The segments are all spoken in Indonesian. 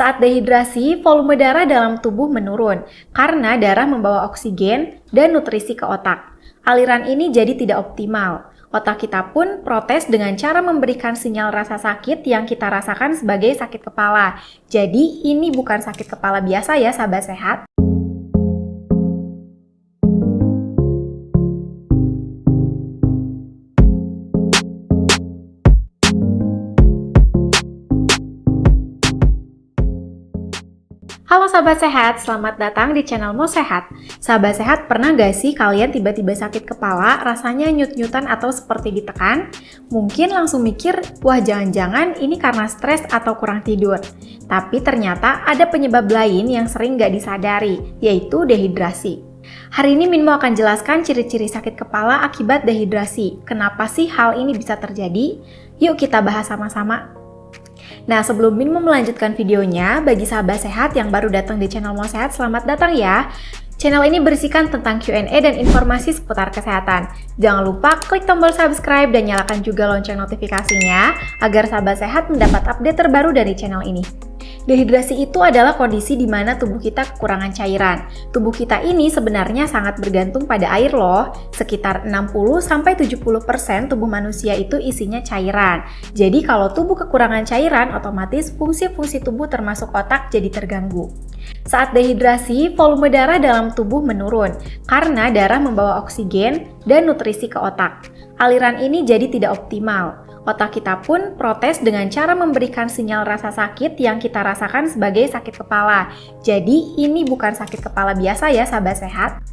Saat dehidrasi, volume darah dalam tubuh menurun karena darah membawa oksigen dan nutrisi ke otak. Aliran ini jadi tidak optimal. Otak kita pun protes dengan cara memberikan sinyal rasa sakit yang kita rasakan sebagai sakit kepala. Jadi ini bukan sakit kepala biasa ya sahabat sehat. Halo sahabat sehat, selamat datang di channel Mo Sehat. Sahabat sehat, pernah gak sih kalian tiba-tiba sakit kepala, rasanya nyut-nyutan atau seperti ditekan? Mungkin langsung mikir, wah jangan-jangan ini karena stres atau kurang tidur. Tapi ternyata ada penyebab lain yang sering gak disadari, yaitu dehidrasi. Hari ini Minmo akan jelaskan ciri-ciri sakit kepala akibat dehidrasi. Kenapa sih hal ini bisa terjadi? Yuk kita bahas sama-sama. Nah, sebelum Minmo melanjutkan videonya, bagi sahabat sehat yang baru datang di channel Mo Sehat, selamat datang ya. Channel ini berisikan tentang Q&A dan informasi seputar kesehatan. Jangan lupa klik tombol subscribe dan nyalakan juga lonceng notifikasinya agar sahabat sehat mendapat update terbaru dari channel ini. Dehidrasi itu adalah kondisi di mana tubuh kita kekurangan cairan. Tubuh kita ini sebenarnya sangat bergantung pada air loh. Sekitar 60-70% tubuh manusia itu isinya cairan. Jadi kalau tubuh kekurangan cairan, otomatis fungsi-fungsi tubuh termasuk otak jadi terganggu. Saat dehidrasi, volume darah dalam tubuh menurun karena darah membawa oksigen dan nutrisi ke otak. Aliran ini jadi tidak optimal. Otak kita pun protes dengan cara memberikan sinyal rasa sakit yang kita rasakan sebagai sakit kepala. Jadi ini bukan sakit kepala biasa ya sahabat sehat.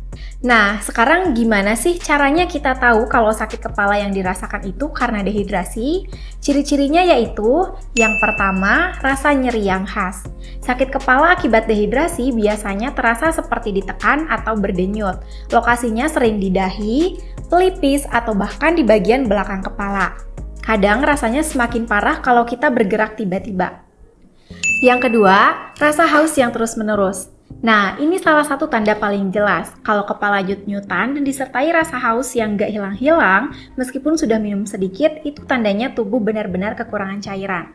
Nah, sekarang gimana sih caranya kita tahu kalau sakit kepala yang dirasakan itu karena dehidrasi? Ciri-cirinya yaitu, yang pertama, rasa nyeri yang khas. Sakit kepala akibat dehidrasi biasanya terasa seperti ditekan atau berdenyut. Lokasinya sering di dahi, pelipis, atau bahkan di bagian belakang kepala. Kadang rasanya semakin parah kalau kita bergerak tiba-tiba. Yang kedua, rasa haus yang terus-menerus. Nah, ini salah satu tanda paling jelas. Kalau kepala nyut-nyutan dan disertai rasa haus yang gak hilang-hilang, meskipun sudah minum sedikit, itu tandanya tubuh benar-benar kekurangan cairan.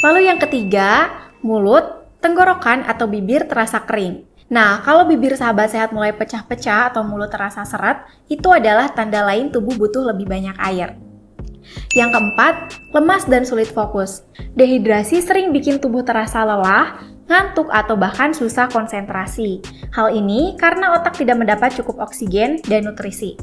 Lalu yang ketiga, mulut, tenggorokan, atau bibir terasa kering. Nah, kalau bibir sahabat sehat mulai pecah-pecah atau mulut terasa seret, itu adalah tanda lain tubuh butuh lebih banyak air. Yang keempat, lemas dan sulit fokus. Dehidrasi sering bikin tubuh terasa lelah, ngantuk, atau bahkan susah konsentrasi. Hal ini karena otak tidak mendapat cukup oksigen dan nutrisi.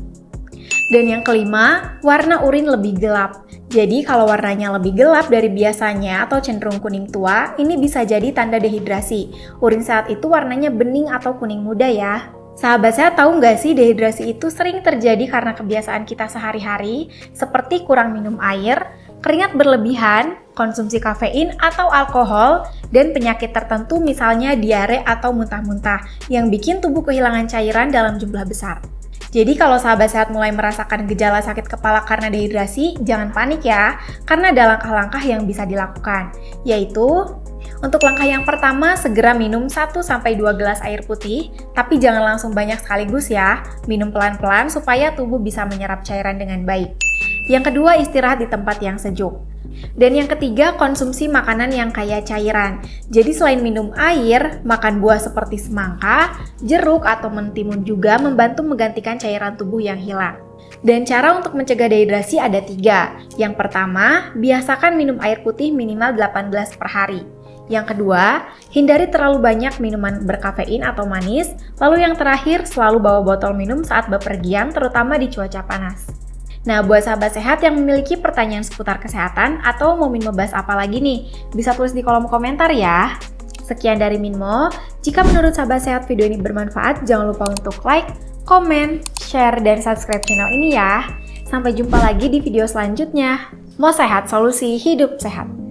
Dan yang kelima, warna urin lebih gelap. Jadi kalau warnanya lebih gelap dari biasanya atau cenderung kuning tua, ini bisa jadi tanda dehidrasi. Urin saat itu warnanya bening atau kuning muda ya. Sahabat saya tahu nggak sih dehidrasi itu sering terjadi karena kebiasaan kita sehari-hari seperti kurang minum air, keringat berlebihan, konsumsi kafein atau alkohol, dan penyakit tertentu misalnya diare atau muntah-muntah yang bikin tubuh kehilangan cairan dalam jumlah besar. Jadi kalau sahabat sehat mulai merasakan gejala sakit kepala karena dehidrasi, jangan panik ya, karena ada langkah-langkah yang bisa dilakukan, yaitu untuk langkah yang pertama, segera minum 1-2 gelas air putih, tapi jangan langsung banyak sekaligus ya. Minum pelan-pelan supaya tubuh bisa menyerap cairan dengan baik. Yang kedua, istirahat di tempat yang sejuk. Dan yang ketiga, konsumsi makanan yang kaya cairan. Jadi selain minum air, makan buah seperti semangka, jeruk, atau mentimun juga membantu menggantikan cairan tubuh yang hilang. Dan cara untuk mencegah dehidrasi ada 3. Yang pertama, biasakan minum air putih minimal 8 gelas per hari. Yang kedua, hindari terlalu banyak minuman berkafein atau manis. Lalu yang terakhir, selalu bawa botol minum saat bepergian, terutama di cuaca panas. Nah, buat sahabat sehat yang memiliki pertanyaan seputar kesehatan atau mau Minmo bahas apa lagi nih, bisa tulis di kolom komentar ya. Sekian dari Minmo. Jika menurut sahabat sehat video ini bermanfaat, jangan lupa untuk like, komen, share, dan subscribe channel ini ya. Sampai jumpa lagi di video selanjutnya. Mo Sehat, solusi hidup sehat.